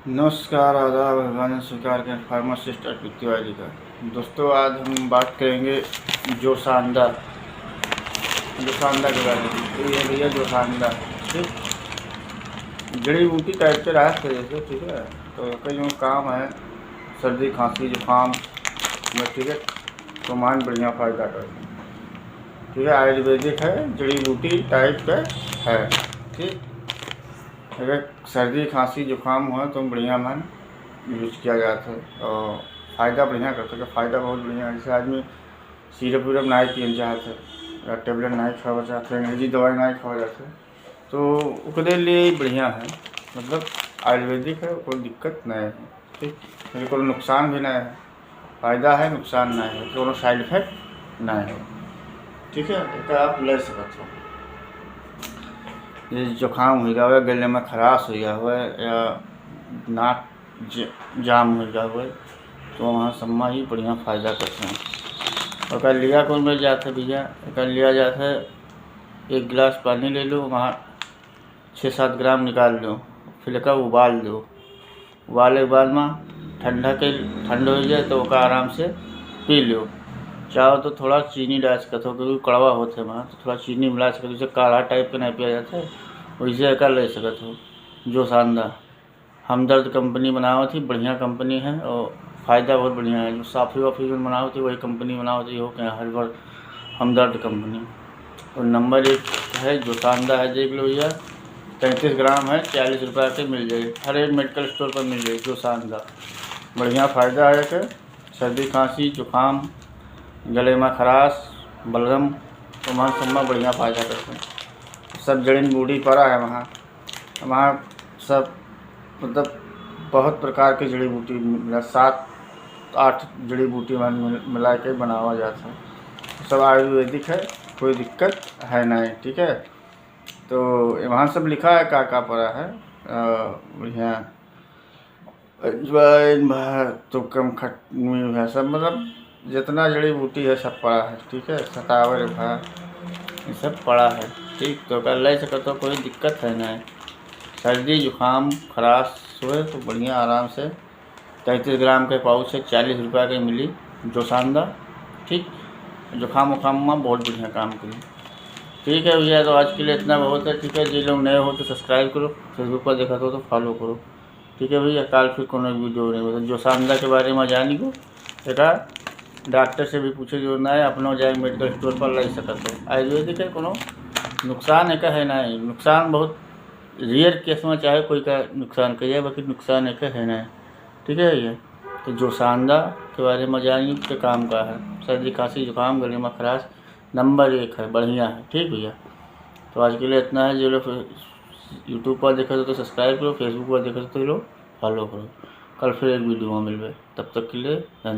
नमस्कार, आदाब, अभिवादन स्वीकार करें फार्मासिस्ट अर्पित तिवारी का। दोस्तों, आज हम बात करेंगे जोशानदा जोशानदा के बारे में। तो ये भैया जोशानदा ठीक जड़ी बूटी टाइप के राहत है जैसे, ठीक है। तो कई जो काम है सर्दी खांसी जुकाम में, ठीक है, तो मान बढ़िया फ़ायदा करते हैं, ठीक है। आयुर्वेदिक है, जड़ी बूटी टाइप का है, ठीक। अगर सर्दी खांसी जुकाम हो तो बढ़िया मन यूज किया जाता है और फ़ायदा बढ़िया करता है। फ़ायदा बहुत बढ़िया है। जैसे आदमी सिरप विरप नहीं पियन चाहते या टेबलेट नहीं खावा चाहते, अंग्रेजी दवाई नहीं खावा जाते, तो उसके लिए बढ़िया है। मतलब आयुर्वेदिक है, कोई दिक्कत नहीं है, ठीक। फिर कोई नुकसान भी नहीं है, फ़ायदा है नुकसान नहीं है, दोनों साइड इफेक्ट नहीं है, ठीक है। तो आप ले सकते हो। जैसे जुकाम हो गया हुआ, गले में खराश हो गया हुआ या नाक जाम हो गया हुआ, तो वहाँ सम्मा ही बढ़िया फ़ायदा करते हैं। और लिया कौन मिल जाता है भैया, कर लिया जाता है 1 गिलास पानी ले लो, वहाँ 6-7 ग्राम निकाल लो, फिर का उबाल दो। उबाले के बाद में ठंड हो जाए तो उसका आराम से पी लो। चाहो तो थोड़ा चीनी डाल सकते हो, क्योंकि कड़वा होते हैं वहाँ, तो थोड़ा चीनी मिला सकते हो, जैसे काढ़ा टाइप का नहीं पिया जाता है वैसे कर ले सकते हो। जोशानदा हमदर्द कंपनी बनाओ थी, बढ़िया कंपनी है और फ़ायदा बहुत बढ़िया है। जो साफ़ी वाफ़ी जो बनाओ थी वही कंपनी बनाओ थी, हो क्या हर हमदर्द कंपनी। और नंबर 1 है जोशानदा है, देख लो भैया। 33 ग्राम है, 40 रुपये के मिल जाएगी, हर एक मेडिकल स्टोर पर मिल जाएगी जोशानदा। बढ़िया फ़ायदा है कि सर्दी खांसी जुकाम, गले में खराश, बलगम, तो वहाँ सब बढ़िया फ़ायदा करते हैं। सब जड़ी बूटी पड़ा है वहाँ सब, मतलब बहुत प्रकार की जड़ी बूटी 7-8 जड़ी बूटी मिला के बनावा जाता है। सब आयुर्वेदिक है, कोई दिक्कत है नहीं, ठीक है। तो वहाँ सब लिखा है क्या पड़ा है, बढ़िया अजवाइन तो कम खटनी है, सब मतलब जितना जड़ी बूटी है सब पड़ा है, ठीक है। सतावर ये सब पड़ा है, ठीक। तो कर ले सके तो कोई दिक्कत है नहीं। सर्दी जुकाम खराश हुए तो बढ़िया आराम से 33 ग्राम के पाउच से 40 रुपये के मिली जोशानदा, ठीक। जुकाम उखाम में बहुत बढ़िया काम करी, ठीक है भैया। तो आज के लिए इतना बहुत है, ठीक है। जो लोग नए हो तो सब्सक्राइब करो, फेसबुक पर देखा तो फॉलो करो, ठीक है भैया। कल फिर कोनो वीडियो नहीं होता जोशानदा के बारे में जानी को एक डॉक्टर से भी पूछे, जो ना है अपना जाए मेडिकल स्टोर पर ले सकते हो। आयुर्वेदिक है, कोनो नुकसान है नहीं, नुकसान बहुत रेयर केस में चाहे कोई का नुकसान करिए, बाकी नुकसान है नहीं, ठीक है भैया। तो जोशानदा के बारे में जानिए के काम का है। सर्दी खांसी जुकाम गले में खराश नंबर 1 है, बढ़िया है, ठीक भैया। तो आज के लिए इतना है। जो लोग यूट्यूब पर देखे तो सब्सक्राइब करो, फेसबुक पर देखे तो लोग फॉलो करो। कल फिर एक वीडियो में मिलवे, तब तक के लिए धन्यवाद।